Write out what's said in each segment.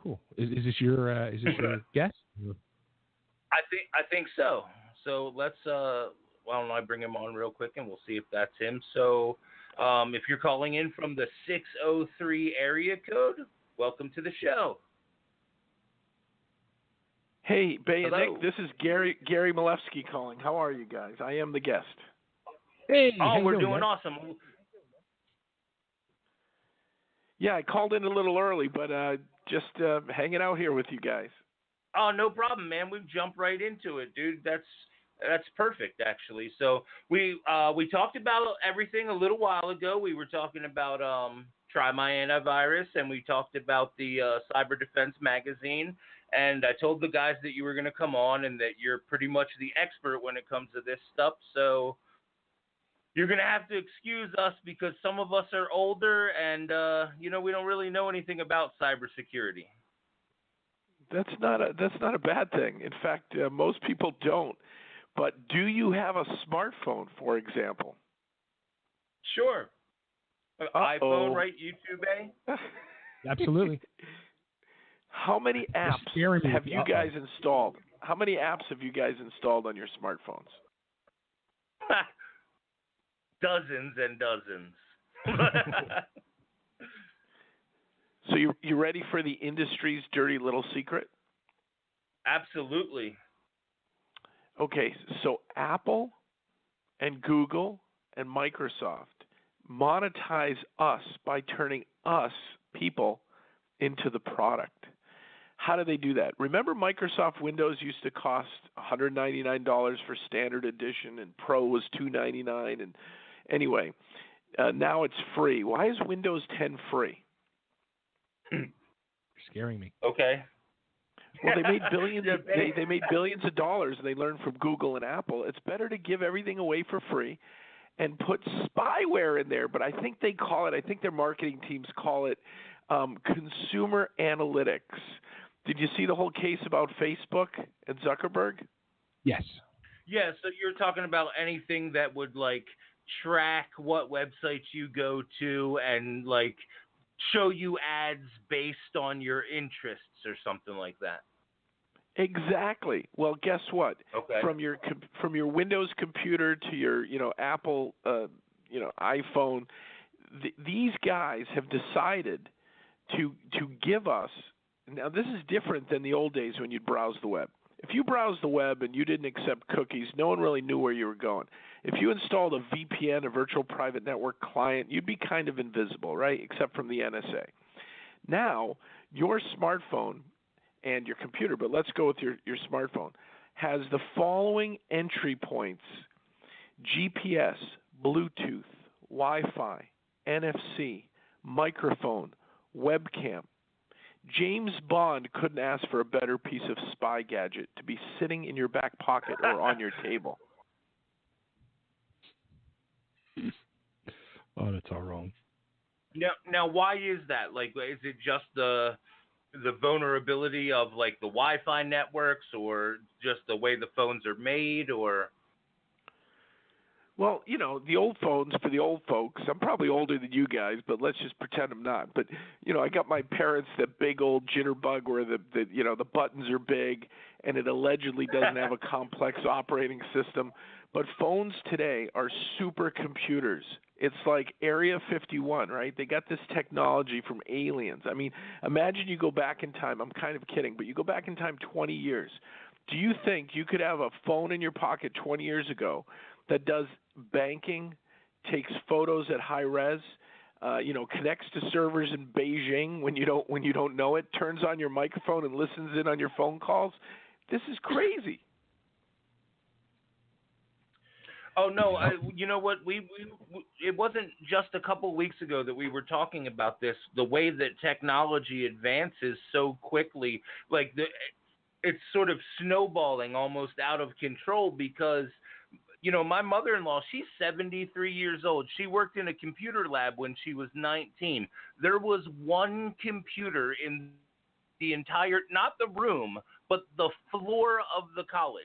Cool. Is this your guest? I think so. So let's why don't I bring him on real quick and we'll see if that's him. So if you're calling in from the 603 area code, welcome to the show. Hey, Bay and Hello. Nick, this is Gary Miliefsky calling. How are you guys? I am the guest. Hey, oh, we're doing awesome. Yeah, I called in a little early, but just hanging out here with you guys. Oh, no problem, man. We've jumped right into it, dude. That's perfect, actually. So we talked about everything a little while ago. We were talking about Try My Antivirus, and we talked about the Cyber Defense magazine. And I told the guys that you were going to come on and that you're pretty much the expert when it comes to this stuff. So you're going to have to excuse us because some of us are older and, we don't really know anything about cybersecurity. That's not a bad thing. In fact, most people don't. But do you have a smartphone, for example? Sure. iPhone, right? YouTube, eh? Absolutely. How many apps have you guys installed? How many apps have you guys installed on your smartphones? Dozens and dozens. So you ready for the industry's dirty little secret? Absolutely. Okay, so Apple and Google and Microsoft monetize us by turning us, people, into the product. How do they do that? Remember Microsoft Windows used to cost $199 for standard edition and Pro was $299 and anyway, now it's free. Why is Windows 10 free? You're scaring me. Okay. Well, they made billions. They made billions of dollars. And they learned from Google and Apple. It's better to give everything away for free, and put spyware in there. But I think they call it. I think their marketing teams call it consumer analytics. Did you see the whole case about Facebook and Zuckerberg? Yes. Yeah. So you're talking about anything that would track what websites you go to and show you ads based on your interests or something like that. Exactly. Well, guess what? Okay. From your Windows computer to your Apple iPhone, these guys have decided to give us. Now this is different than the old days when you'd browse the web. If you browsed the web and you didn't accept cookies, no one really knew where you were going. If you installed a VPN, a virtual private network client, you'd be kind of invisible, right? Except from the NSA. Now, your smartphone and your computer, but let's go with your smartphone, has the following entry points: GPS, Bluetooth, Wi-Fi, NFC, microphone, webcam. James Bond couldn't ask for a better piece of spy gadget to be sitting in your back pocket or on your table. Oh, that's all wrong. Now, why is that? Is it just the vulnerability of the Wi-Fi networks, or just the way the phones are made, or? Well, the old phones for the old folks. I'm probably older than you guys, but let's just pretend I'm not. But I got my parents that big old jitterbug where the buttons are big and it allegedly doesn't have a complex operating system. But phones today are supercomputers. It's like Area 51, right? They got this technology from aliens. I mean, imagine you go back in time. I'm kind of kidding, but you go back in time 20 years. Do you think you could have a phone in your pocket 20 years ago that does banking, takes photos at high res, connects to servers in Beijing when you don't know it, turns on your microphone and listens in on your phone calls? This is crazy. Oh no! You know what? It wasn't just a couple weeks ago that we were talking about this. The way that technology advances so quickly, it's sort of snowballing almost out of control because, my mother-in-law, she's 73 years old. She worked in a computer lab when she was 19. There was one computer in the entire, not the room, but the floor of the college.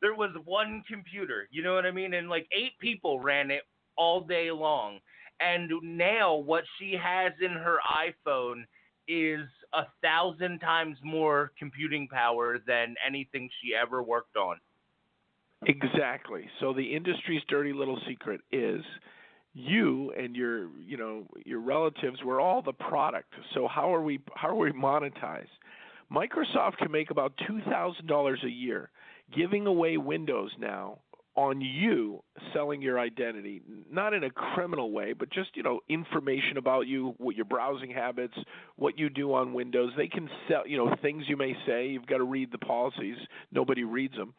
There was one computer, you know what I mean? And 8 people ran it all day long. And now what she has in her iPhone is 1,000 times more computing power than anything she ever worked on. Exactly. So the industry's dirty little secret is you and your relatives were all the product. So how are we monetized? Microsoft can make about $2,000 a year giving away Windows now on you selling your identity, not in a criminal way, but just, information about you, what your browsing habits, what you do on Windows. They can sell, things you may say. You've got to read the policies. Nobody reads them.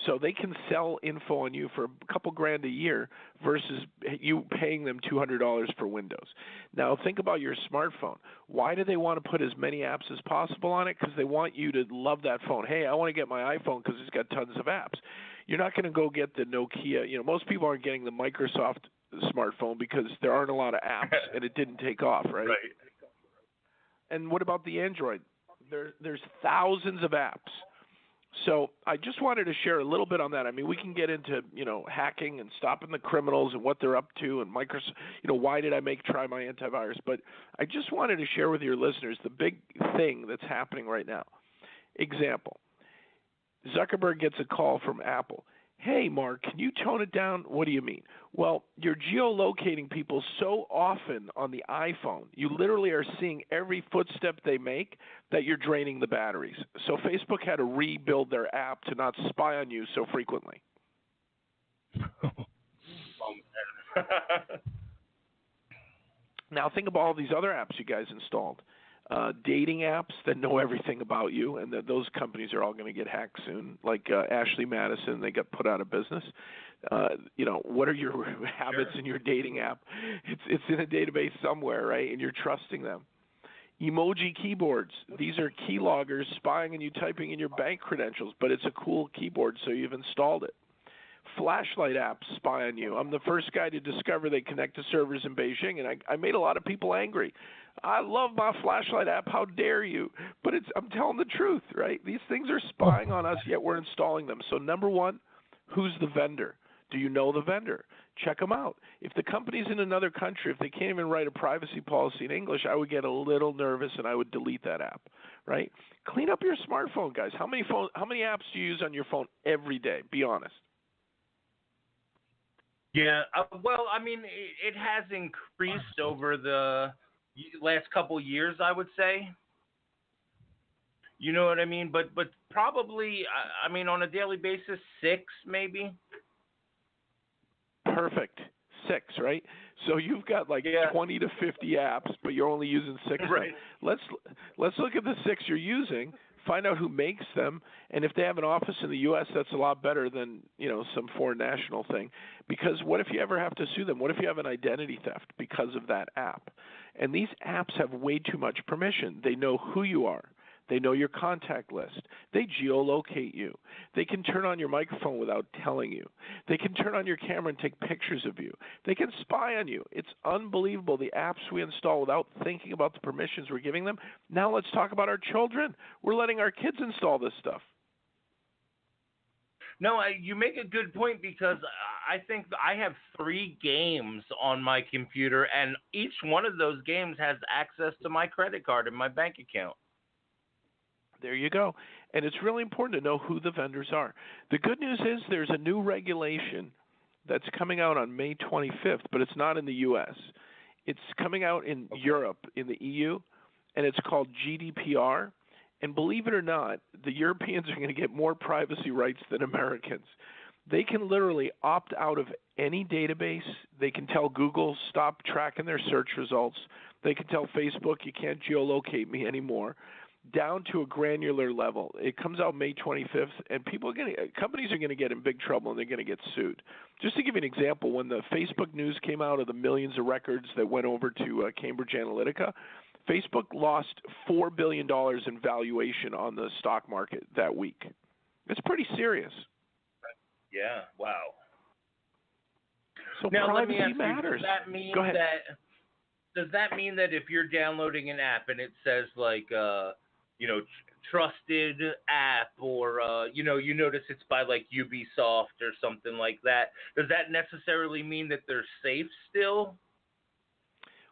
So they can sell info on you for a couple grand a year versus you paying them $200 for Windows. Now think about your smartphone. Why do they want to put as many apps as possible on it? Because they want you to love that phone. Hey, I want to get my iPhone because it's got tons of apps. You're not going to go get the Nokia. Most people aren't getting the Microsoft smartphone because there aren't a lot of apps and it didn't take off, right? Right. And what about the Android? There's thousands of apps. So I just wanted to share a little bit on that. I mean, we can get into, hacking and stopping the criminals and what they're up to and Microsoft, why did I try my antivirus? But I just wanted to share with your listeners the big thing that's happening right now. Example, Zuckerberg gets a call from Apple. Hey, Mark, can you tone it down? What do you mean? Well, you're geolocating people so often on the iPhone. You literally are seeing every footstep they make that you're draining the batteries. So Facebook had to rebuild their app to not spy on you so frequently. Now think about all these other apps you guys installed. Dating apps that know everything about you, and that those companies are all going to get hacked soon, like Ashley Madison. They got put out of business. What are your habits in your dating app? It's in a database somewhere, right? And you're trusting them. Emoji keyboards. These are keyloggers spying on you, typing in your bank credentials, but it's a cool keyboard, so you've installed it. Flashlight apps spy on you. I'm the first guy to discover they connect to servers in Beijing, and I made a lot of people angry. I love my flashlight app. How dare you? But I'm telling the truth, right? These things are spying on us, yet we're installing them. So number one, who's the vendor? Do you know the vendor? Check them out. If the company's in another country, if they can't even write a privacy policy in English, I would get a little nervous and I would delete that app, right? Clean up your smartphone, guys. How many apps do you use on your phone every day? Be honest. Yeah, well, I mean, it has increased over the last couple years, I would say. You know what I mean? But probably, I mean, on a daily basis, 6 maybe. Perfect. 6, right? So you've got 20 to 50 apps, but you're only using 6 of them. Right. Let's look at the 6 you're using, find out who makes them, and if they have an office in the U.S., that's a lot better than, some foreign national thing. Because what if you ever have to sue them? What if you have an identity theft because of that app? And these apps have way too much permission. They know who you are. They know your contact list. They geolocate you. They can turn on your microphone without telling you. They can turn on your camera and take pictures of you. They can spy on you. It's unbelievable, the apps we install without thinking about the permissions we're giving them. Now let's talk about our children. We're letting our kids install this stuff. No, you make a good point, because I think I have 3 games on my computer, and each one of those games has access to my credit card and my bank account. There you go. And it's really important to know who the vendors are. The good news is there's a new regulation that's coming out on May 25th, but it's not in the U.S. It's coming out in Europe, in the EU, and it's called GDPR. And believe it or not, the Europeans are going to get more privacy rights than Americans. They can literally opt out of any database. They can tell Google, stop tracking their search results. They can tell Facebook, you can't geolocate me anymore, down to a granular level. It comes out May 25th, and companies are going to get in big trouble, and they're going to get sued. Just to give you an example, when the Facebook news came out of the millions of records that went over to Cambridge Analytica, Facebook lost $4 billion in valuation on the stock market that week. It's pretty serious. Yeah, wow. So now, privacy let me ask matters. You, does that mean Go ahead. Does that mean that if you're downloading an app and it says trusted app, or you notice it's by Ubisoft or something like that, does that necessarily mean that they're safe still?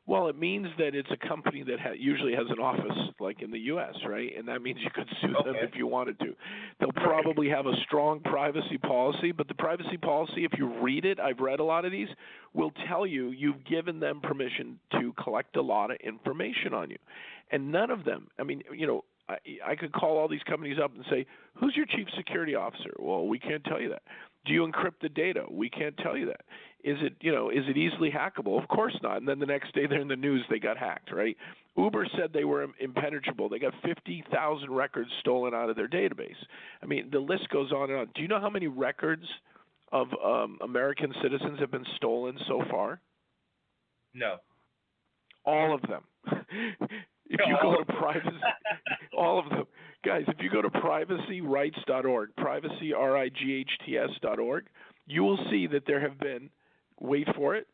Well, it means that it's a company that usually has an office, like in the U.S., right? And that means you could sue them if you wanted to. They'll probably have a strong privacy policy, but the privacy policy, if you read it, I've read a lot of these, will tell you you've given them permission to collect a lot of information on you. And none of them, I mean, I could call all these companies up and say, who's your chief security officer? Well, we can't tell you that. Do you encrypt the data? We can't tell you that. Is it easily hackable? Of course not. And then the next day they're in the news they got hacked, right? Uber said they were impenetrable. They got 50,000 records stolen out of their database. I mean, the list goes on and on. Do you know how many records of American citizens have been stolen so far? No. All of them. If you go to privacy, all of them. Guys, if you go to privacyrights.org, privacyrights.org, you will see that there have been, wait for it,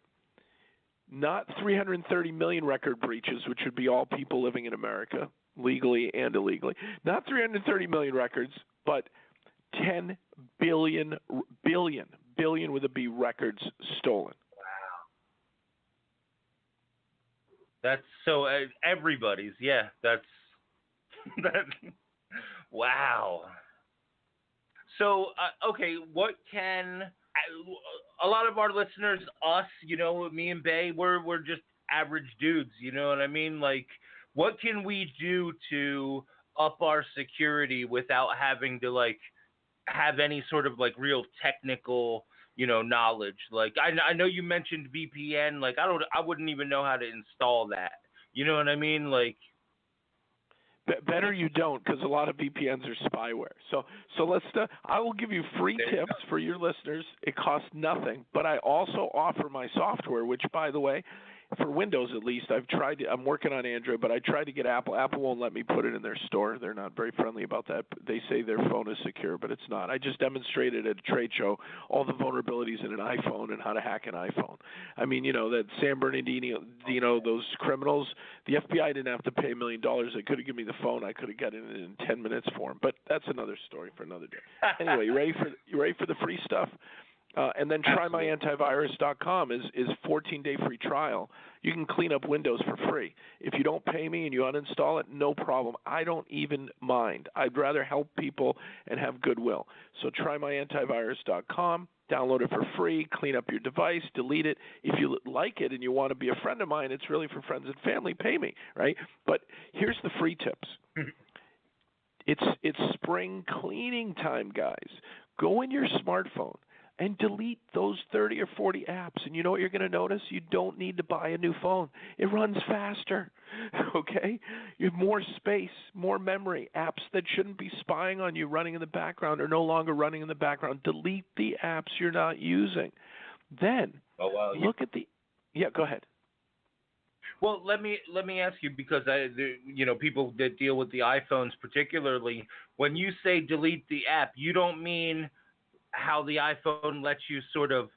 not 330 million record breaches, which would be all people living in America, legally and illegally. Not 330 million records, but 10 billion with a B records stolen. That's so everybody's. Yeah, that's that. Wow. So okay, what can a lot of our listeners, us, me and Bay, we're just average dudes. You know what I mean? Like, what can we do to up our security without having to have any sort of real technical knowledge? Like, I know you mentioned VPN. Like, I wouldn't even know how to install that. You know what I mean? Like, better you don't, because a lot of VPNs are spyware. So let's. I will give you free tips for your listeners. It costs nothing, but I also offer my software, which, by the way, for Windows at least, I'm working on Android, but I tried to get Apple. Apple won't let me put it in their store. They're not very friendly about that. They say their phone is secure, but it's not. I just demonstrated at a trade show all the vulnerabilities in an iPhone and how to hack an iPhone. I mean, that San Bernardino, those criminals, the FBI didn't have to pay $1 million. They could have given me the phone. I could have gotten it in 10 minutes for them. But that's another story for another day. Anyway, you ready for the free stuff? And then trymyantivirus.com is 14-day free trial. You can clean up Windows for free. If you don't pay me and you uninstall it, no problem. I don't even mind. I'd rather help people and have goodwill. So trymyantivirus.com, download it for free, clean up your device, delete it. If you like it and you want to be a friend of mine, it's really for friends and family, pay me, right? But here's the free tips. It's spring cleaning time, guys. Go in your smartphone and delete those 30 or 40 apps. And you know what you're going to notice? You don't need to buy a new phone. It runs faster, okay? You have more space, more memory. Apps that shouldn't be spying on you running in the background are no longer running in the background. Delete the apps you're not using. Then look at the – yeah, go ahead. Well, let me ask you, because people that deal with the iPhones particularly, when you say delete the app, you don't mean – how the iPhone lets you sort of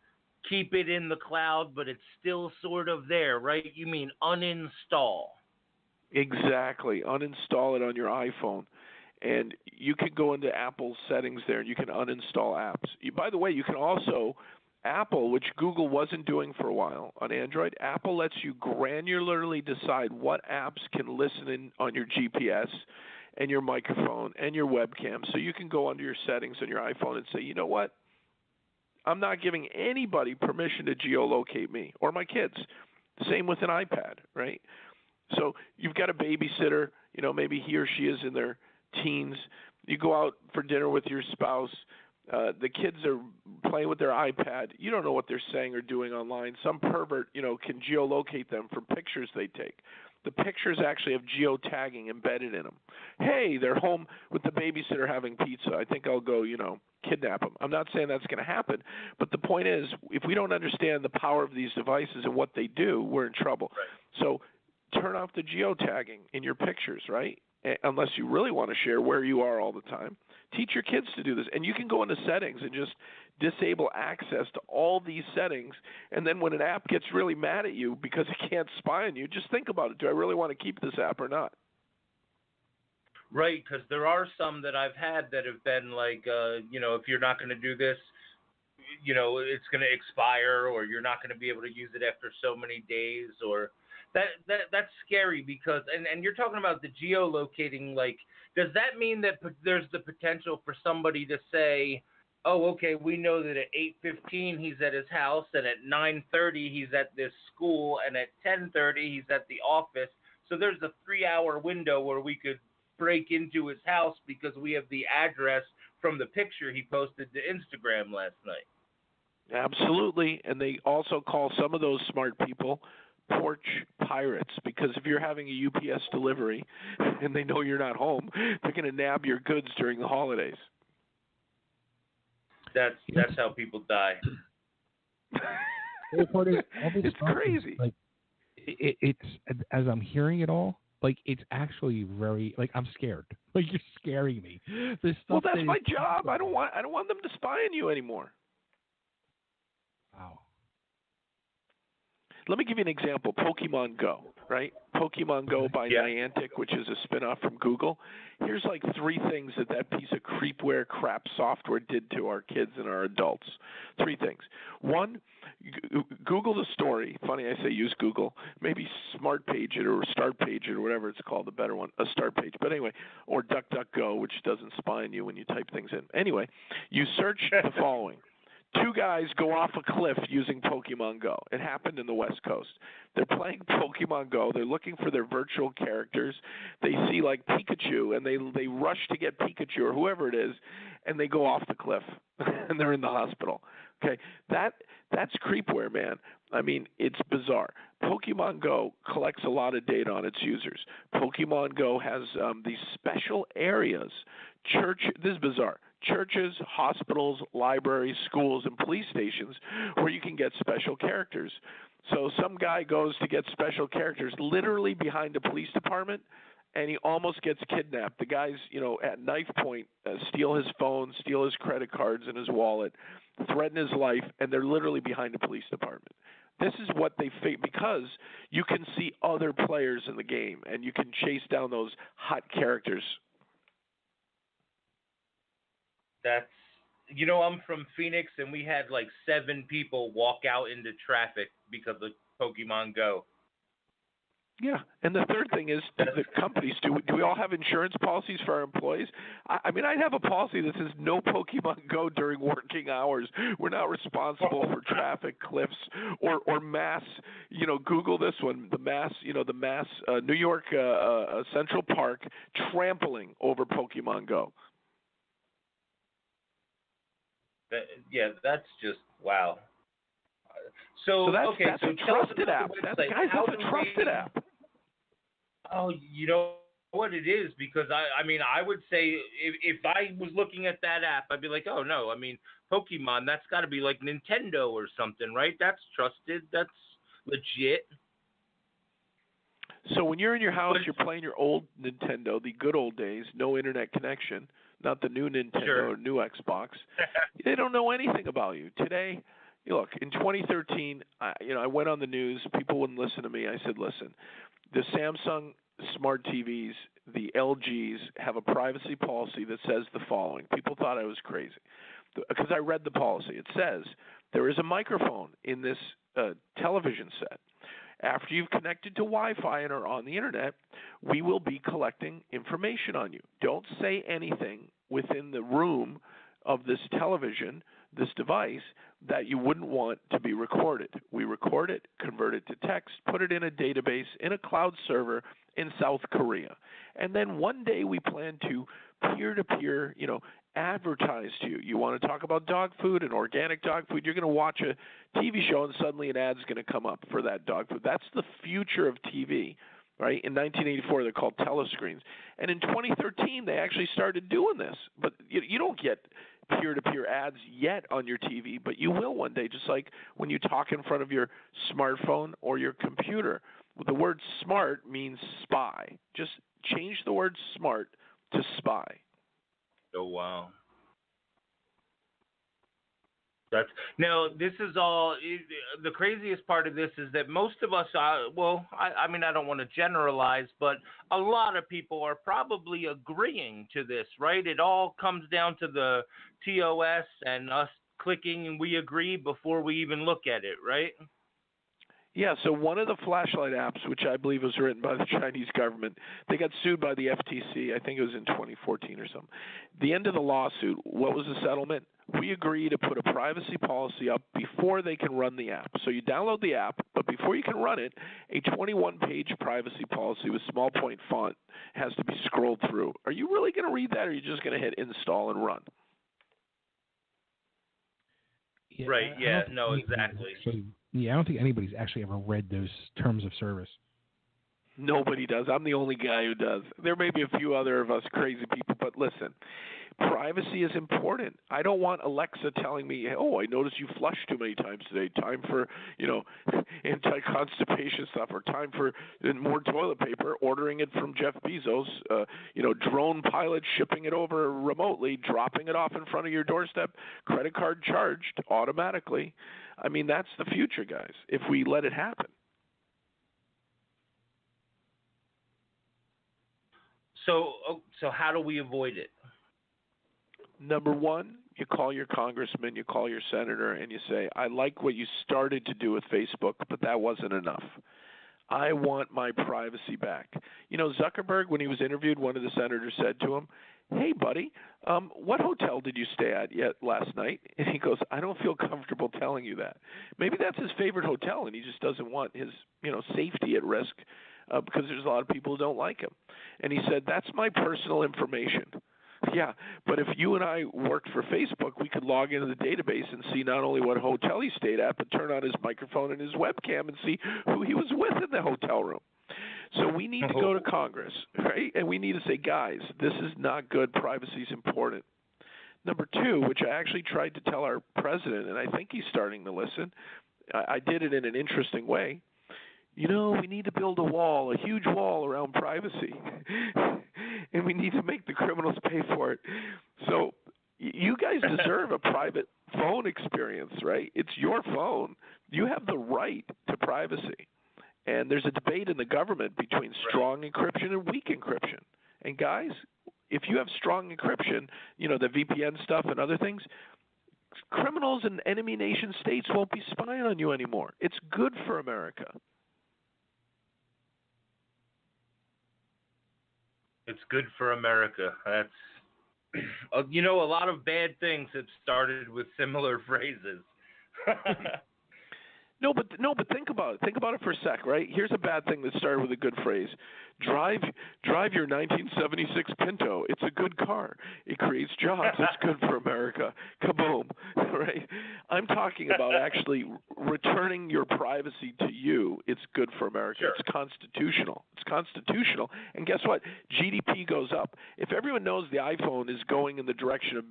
keep it in the cloud, but it's still sort of there, right? You mean uninstall. Exactly. Uninstall it on your iPhone. And you can go into Apple's settings there, and you can uninstall apps. By the way, you can also, Apple, which Google wasn't doing for a while on Android, Apple lets you granularly decide what apps can listen in on your GPS and your microphone and your webcam. So you can go under your settings on your iPhone and say, you know what? I'm not giving anybody permission to geolocate me or my kids. Same with an iPad, right? So you've got a babysitter, maybe he or she is in their teens. You go out for dinner with your spouse. The kids are playing with their iPad. You don't know what they're saying or doing online. Some pervert, can geolocate them for pictures they take. The pictures actually have geotagging embedded in them. Hey, they're home with the babysitter having pizza. I think I'll go, kidnap them. I'm not saying that's going to happen, but the point is, if we don't understand the power of these devices and what they do, we're in trouble. Right. So turn off the geotagging in your pictures, right? Unless you really want to share where you are all the time. Teach your kids to do this. And you can go into settings and just disable access to all these settings. And then when an app gets really mad at you because it can't spy on you, just think about it. Do I really want to keep this app or not? Right, because there are some that I've had that have been like, if you're not going to do this, it's going to expire, or you're not going to be able to use it after so many days, or That's scary because and you're talking about the geolocating. Like, does that mean that there's the potential for somebody to say, oh, okay, we know that at 8:15 he's at his house, and at 9:30 he's at this school, and at 10:30 he's at the office. So there's a 3-hour window where we could break into his house because we have the address from the picture he posted to Instagram last night. Absolutely, and they also call some of those smart people porch pirates, because if you're having a UPS delivery and they know you're not home, they're going to nab your goods during the holidays. That's how people die. It's crazy. Like it's as I'm hearing it all, like it's actually very like I'm scared. Like you're scaring me. This stuff Well, that's my job. I don't want them to spy on you anymore. Wow. Let me give you an example. Pokemon Go, right? Pokemon Go by Niantic, which is a spinoff from Google. Here's like 3 things that piece of creepware crap software did to our kids and our adults. 3 things. 1, Google the story. Funny I say use Google. Maybe Smart Page it or Start Page it or whatever it's called, the better one, a Start Page. But anyway, or DuckDuckGo, which doesn't spy on you when you type things in. Anyway, you search the following. 2 guys go off a cliff using Pokemon Go. It happened in the West Coast. They're playing Pokemon Go. They're looking for their virtual characters. They see like Pikachu, and they rush to get Pikachu or whoever it is, and they go off the cliff, and they're in the hospital. Okay, that's creepware, man. I mean, it's bizarre. Pokemon Go collects a lot of data on its users. Pokemon Go has these special areas. This is bizarre. Churches, hospitals, libraries, schools, and police stations where you can get special characters. So some guy goes to get special characters literally behind a police department, and he almost gets kidnapped. The guy's, at knife point, steal his phone, steal his credit cards and his wallet, threaten his life, and they're literally behind a police department. This is what they fake because you can see other players in the game, and you can chase down those hot characters. That's, I'm from Phoenix, and we had like 7 people walk out into traffic because of Pokemon Go. Yeah, and the third thing is the companies, do we all have insurance policies for our employees? I mean, I have a policy that says no Pokemon Go during working hours. We're not responsible for traffic cliffs or mass, Google this one, the mass New York Central Park trampling over Pokemon Go. That's just wow. So that's so a trusted app. That's a trusted app. Oh, you know what it is? Because I would say if I was looking at that app, I'd be like, oh no, Pokemon, that's got to be like Nintendo or something, right? That's trusted. That's legit. So when you're in your house, you're playing your old Nintendo, the good old days, no internet connection, not the new Nintendo or new Xbox. They don't know anything about you. Today, look, in 2013, I went on the news. People wouldn't listen to me. I said, listen, the Samsung smart TVs, the LGs, have a privacy policy that says the following. People thought I was crazy because I read the policy. It says there is a microphone in this television set. After you've connected to Wi-Fi and are on the internet, we will be collecting information on you. Don't say anything within the room of this television, this device, that you wouldn't want to be recorded. We record it, convert it to text, put it in a database, in a cloud server in South Korea. And then one day we plan to peer-to-peer, advertise to you. You want to talk about dog food and organic dog food, you're going to watch a TV show and suddenly an ad's going to come up for that dog food. That's the future of TV, right? In 1984, they're called telescreens. And in 2013, they actually started doing this. But you don't get peer-to-peer ads yet on your TV, but you will one day, just like when you talk in front of your smartphone or your computer. The word smart means spy. Just change the word smart to spy. Oh, wow. Now, this is all, the craziest part of this is that most of us, I don't want to generalize, but a lot of people are probably agreeing to this, right? It all comes down to the TOS and us clicking and we agree before we even look at it, right? Yeah, so one of the flashlight apps, which I believe was written by the Chinese government, they got sued by the FTC. I think it was in 2014 or something. The end of the lawsuit, what was the settlement? We agree to put a privacy policy up before they can run the app. So you download the app, but before you can run it, a 21-page privacy policy with small point font has to be scrolled through. Are you really going to read that, or are you just going to hit install and run? Yeah, Right. Yeah. No. Exactly. I don't think anybody's actually ever read those terms of service. Nobody does. I'm the only guy who does. There may be a few other of us crazy people, but listen, privacy is important. I don't want Alexa telling me, "Oh, I noticed you flushed too many times today. Time for, anti-constipation stuff, or time for more toilet paper." Ordering it from Jeff Bezos, drone pilots shipping it over remotely, dropping it off in front of your doorstep, credit card charged automatically. I mean, that's the future, guys, if we let it happen. So how do we avoid it? Number one, you call your congressman, you call your senator, and you say, "I like what you started to do with Facebook, but that wasn't enough. I want my privacy back." Zuckerberg, when he was interviewed, one of the senators said to him, "Hey, buddy, what hotel did you stay at last night?" And he goes, "I don't feel comfortable telling you that." Maybe that's his favorite hotel, and he just doesn't want his safety at risk because there's a lot of people who don't like him. And he said, "That's my personal information." Yeah, but if you and I worked for Facebook, we could log into the database and see not only what hotel he stayed at, but turn on his microphone and his webcam and see who he was with in the hotel room. So we need to go to Congress, right? And we need to say, "Guys, this is not good. Privacy is important." Number two, which I actually tried to tell our president, and I think he's starting to listen, I did it in an interesting way. We need to build a huge wall around privacy, and we need to make the criminals pay for it. So you guys deserve a private phone experience, right? It's your phone. You have the right to privacy. And there's a debate in the government between strong encryption and weak encryption. And guys, if you have strong encryption, the VPN stuff and other things, criminals and enemy nation states won't be spying on you anymore. It's good for America. It's good for America. That's a lot of bad things have started with similar phrases. No, but think about it. Think about it for a sec, right? Here's a bad thing that started with a good phrase. Drive your 1976 Pinto. It's a good car. It creates jobs. It's good for America. Kaboom, right? I'm talking about actually returning your privacy to you. It's good for America. Sure. It's constitutional. It's constitutional. And guess what? GDP goes up. If everyone knows the iPhone is going in the direction of,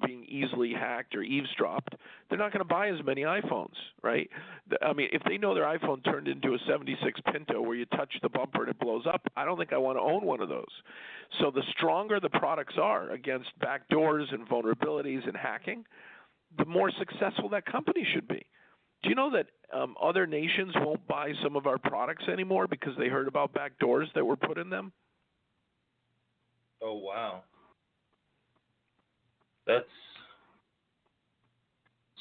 being easily hacked or eavesdropped, they're not going to buy as many iPhones, right? I mean, if they know their iPhone turned into a 76 Pinto where you touch the bumper and it blows up, I don't think I want to own one of those. So the stronger the products are against backdoors and vulnerabilities and hacking, the more successful that company should be. Do you know that other nations won't buy some of our products anymore because they heard about backdoors that were put in them? Oh, wow. That's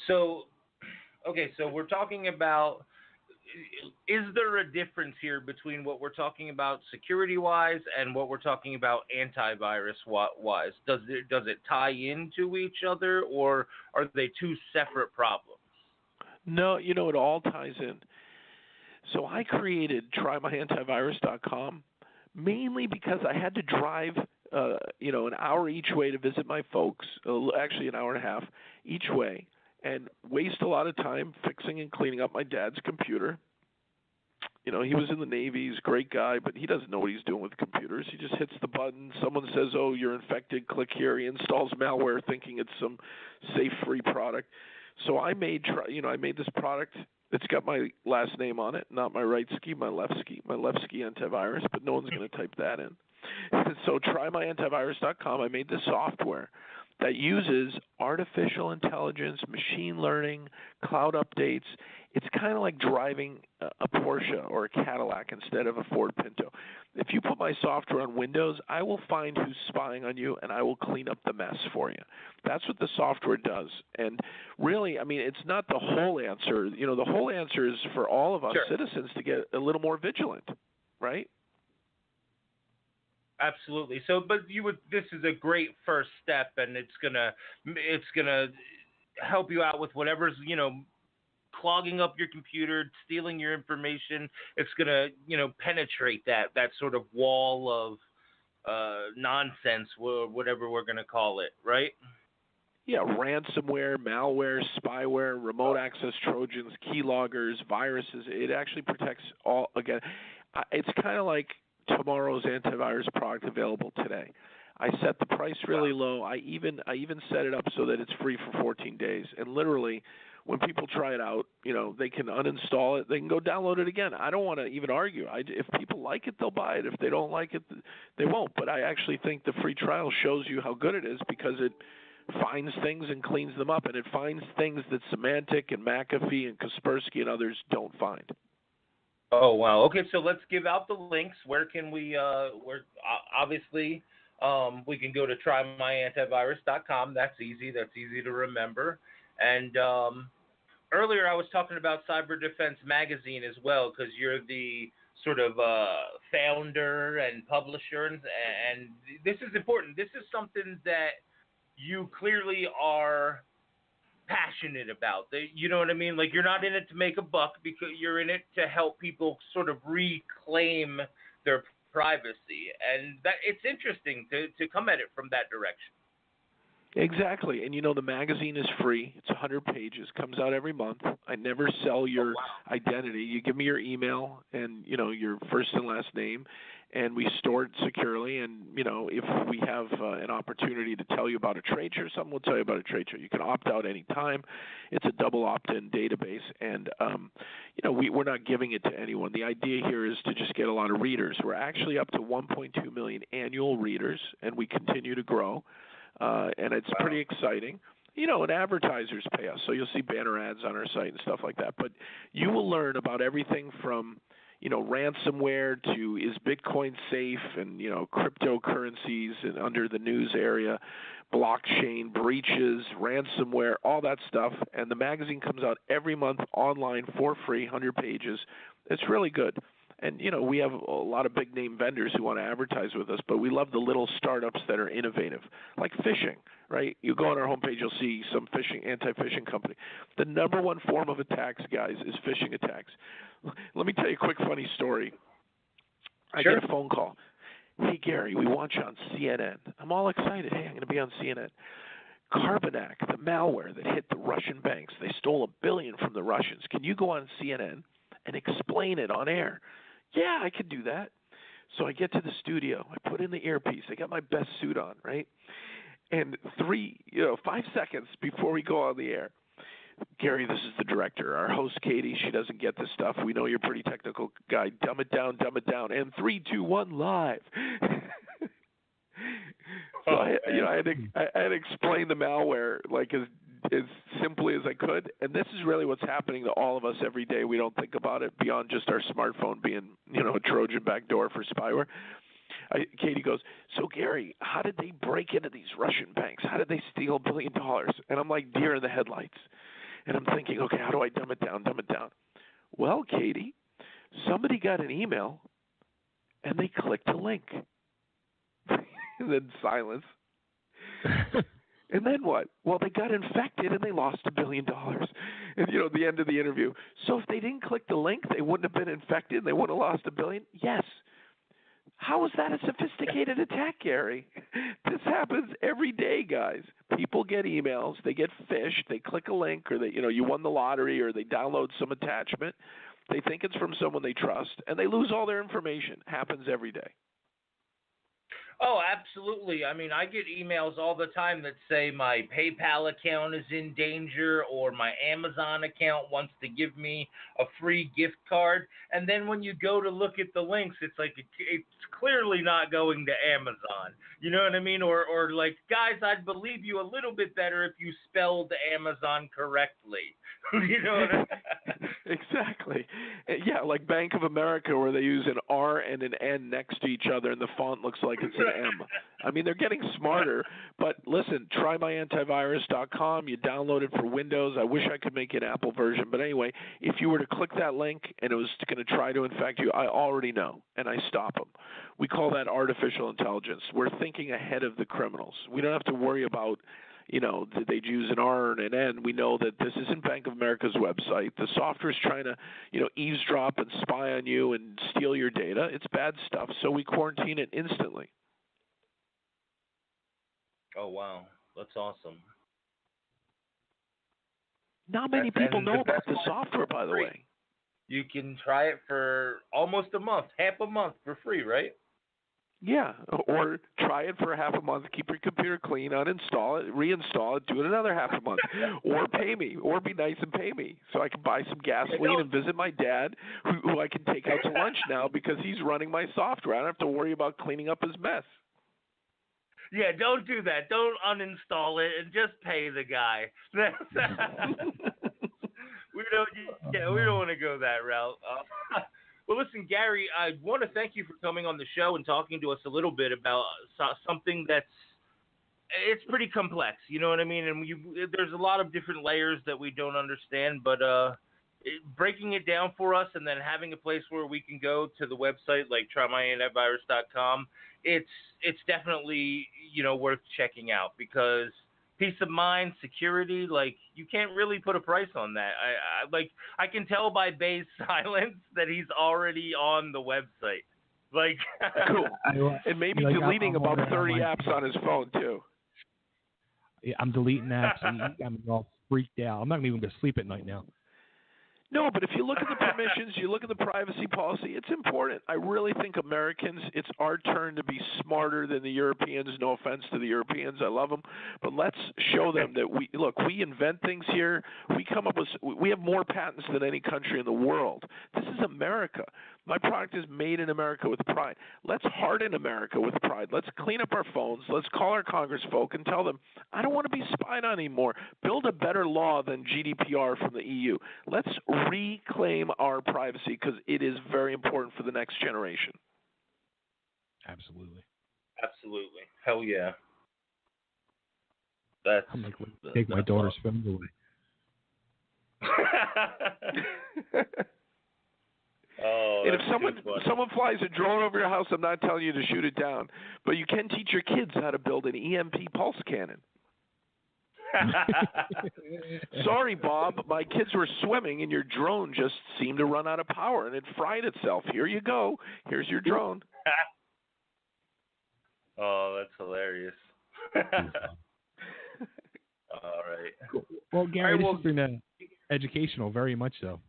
so. Okay, so we're talking about, is there a difference here between what we're talking about security-wise and what we're talking about antivirus-wise? Does it tie into each other, or are they two separate problems? No, it all ties in. So I created TryMyAntivirus.com mainly because I had to drive, an hour each way to visit my folks, actually an hour and a half each way, and waste a lot of time fixing and cleaning up my dad's computer. He was in the Navy. He's a great guy, but he doesn't know what he's doing with computers. He just hits the button. Someone says, "Oh, you're infected. Click here." He installs malware thinking it's some safe, free product. So I made this product. It's got my last name on it, not my right ski, my left ski antivirus, but no one's going to type that in. So TryMyAntivirus.com, I made this software that uses artificial intelligence, machine learning, cloud updates. It's kind of like driving a Porsche or a Cadillac instead of a Ford Pinto. If you put my software on Windows, I will find who's spying on you, and I will clean up the mess for you. That's what the software does. And really, I mean, it's not the whole answer. You know, the whole answer is for all of us citizens to get a little more vigilant, right? Absolutely. So, but this is a great first step, and it's gonna help you out with whatever's, clogging up your computer, stealing your information. It's gonna, penetrate that sort of wall of nonsense, whatever we're gonna call it, right? Yeah, ransomware, malware, spyware, remote access Trojans, keyloggers, viruses. It actually protects all. Again, it's kind of like tomorrow's antivirus product available today. I set the price really low. I even set it up so that it's free for 14 days. And literally, when people try it out, they can uninstall it. They can go download it again. I don't want to even argue. If people like it, they'll buy it. If they don't like it, they won't. But I actually think the free trial shows you how good it is because it finds things and cleans them up, and it finds things that Symantec and McAfee and Kaspersky and others don't find. Oh, wow. Okay, so let's give out the links. Where can we, obviously, we can go to trymyantivirus.com. That's easy to remember. And earlier I was talking about Cyber Defense Magazine as well, because you're the sort of founder and publisher, and this is important. This is something that you clearly are passionate about. You know what I mean? Like, you're not in it to make a buck, because you're in it to help people sort of reclaim their privacy, and that it's interesting to come at it from that direction. Exactly. And the magazine is free. It's 100 pages, comes out every month. I never sell your identity. You give me your email and, your first and last name, and we store it securely. And, if we have an opportunity to tell you about a trade show or something, we'll tell you about a trade show. You can opt out any time. It's a double opt-in database. And, we're not giving it to anyone. The idea here is to just get a lot of readers. We're actually up to 1.2 million annual readers, and we continue to grow. And it's pretty exciting. And advertisers pay us, so you'll see banner ads on our site and stuff like that. But you will learn about everything from, ransomware to is Bitcoin safe, and, cryptocurrencies and under the news area, blockchain breaches, ransomware, all that stuff. And the magazine comes out every month online for free, 100 pages. It's really good. And, we have a lot of big-name vendors who want to advertise with us, but we love the little startups that are innovative, like phishing, right? You go on our homepage, you'll see some anti-phishing company. The number one form of attacks, guys, is phishing attacks. Let me tell you a quick funny story. I get a phone call. Hey, Gary, we want you on CNN. I'm all excited. Hey, I'm going to be on CNN. Carbonac, the malware that hit the Russian banks. They stole $1 billion from the Russians. Can you go on CNN and explain it on air? Yeah, I could do that. So I get to the studio. I put in the earpiece. I got my best suit on, right? And 5 seconds before we go on the air, Gary, this is the director. Our host, Katie, she doesn't get this stuff. We know you're a pretty technical guy. Dumb it down, dumb it down. And 3, 2, 1, live. So I had to explain the malware like as simply as I could. And this is really what's happening to all of us every day. We don't think about it beyond just our smartphone being, a Trojan backdoor for spyware. Katie goes, so Gary, how did they break into these Russian banks? How did they steal $1 billion? And I'm like deer in the headlights. And I'm thinking, okay, how do I dumb it down? Well, Katie, somebody got an email and they clicked a link. And then silence. And then what? Well, they got infected and they lost $1 billion. And, the end of the interview. So if they didn't click the link, they wouldn't have been infected and they wouldn't have lost $1 billion? Yes. How is that a sophisticated attack, Gary? This happens every day, guys. People get emails, they get phished, they click a link, or you won the lottery, or they download some attachment. They think it's from someone they trust, and they lose all their information. Happens every day. Oh, absolutely. I mean, I get emails all the time that say my PayPal account is in danger or my Amazon account wants to give me a free gift card. And then when you go to look at the links, it's like it's clearly not going to Amazon. You know what I mean? Or like, guys, I'd believe you a little bit better if you spelled Amazon correctly. You know what I mean? Exactly. Yeah, like Bank of America, where they use an R and an N next to each other, and the font looks like it's an M. I mean, they're getting smarter. But listen, trymyantivirus.com. You download it for Windows. I wish I could make an Apple version, but anyway, if you were to click that link and it was going to try to infect you, I already know, and I stop them. We call that artificial intelligence. We're thinking ahead of the criminals. We don't have to worry about, did they use an R and an N? We know that this isn't Bank of America's website. The software is trying to, eavesdrop and spy on you and steal your data. It's bad stuff. So we quarantine it instantly. Oh, wow. That's awesome. Not many people know about the software, by the way. You can try it for almost a month, half a month for free, right? Yeah, or try it for half a month, keep your computer clean, uninstall it, reinstall it, do it another half a month, or pay me, or be nice and pay me so I can buy some gasoline and visit my dad, who I can take out to lunch now because he's running my software. I don't have to worry about cleaning up his mess. Yeah, don't do that. Don't uninstall it and just pay the guy. We don't want to go that route. Well, listen, Gary, I want to thank you for coming on the show and talking to us a little bit about something it's pretty complex. You know what I mean? And there's a lot of different layers that we don't understand, but breaking it down for us and then having a place where we can go to the website like trymyantivirus.com, it's definitely, worth checking out because peace of mind, security, like you can't really put a price on that. I can tell by Bay's silence that he's already on the website. Like, cool. And maybe deleting about 30 apps on his phone too. Yeah, I'm deleting apps. I'm all freaked out. I'm not even going to sleep at night now. No, but if you look at the permissions, you look at the privacy policy, it's important. I really think Americans, it's our turn to be smarter than the Europeans. No offense to the Europeans, I love them, but let's show them that we invent things here. We have more patents than any country in the world. This is America. My product is made in America with pride. Let's harden America with pride. Let's clean up our phones. Let's call our congressfolk and tell them, I don't want to be spied on anymore. Build a better law than GDPR from the EU. Let's reclaim our privacy because it is very important for the next generation. Absolutely. Absolutely. Hell yeah. I'm like, take my daughter's phone away. Oh, and if someone flies a drone over your house, I'm not telling you to shoot it down, but you can teach your kids how to build an EMP pulse cannon. Sorry, Bob, my kids were swimming and your drone just seemed to run out of power and it fried itself. Here you go. Here's your drone. Oh, that's hilarious. All right. Cool. Well, Gary, this has been educational, very much so.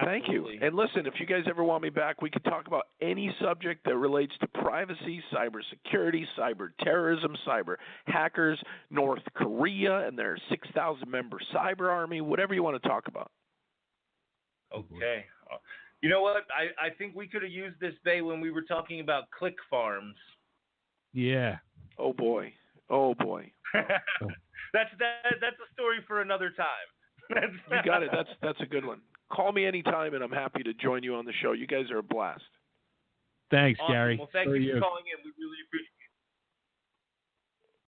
Thank you. And listen, if you guys ever want me back, we can talk about any subject that relates to privacy, cybersecurity, cyber terrorism, cyber hackers, North Korea, and their 6,000-member cyber army, whatever you want to talk about. Okay. You know what? I think we could have used this, Bay, when we were talking about click farms. Yeah. Oh, boy. Oh, boy. That's a story for another time. You got it. That's a good one. Call me anytime, and I'm happy to join you on the show. You guys are a blast. Thanks, awesome. Gary. Well, thank you for calling in. We really appreciate it.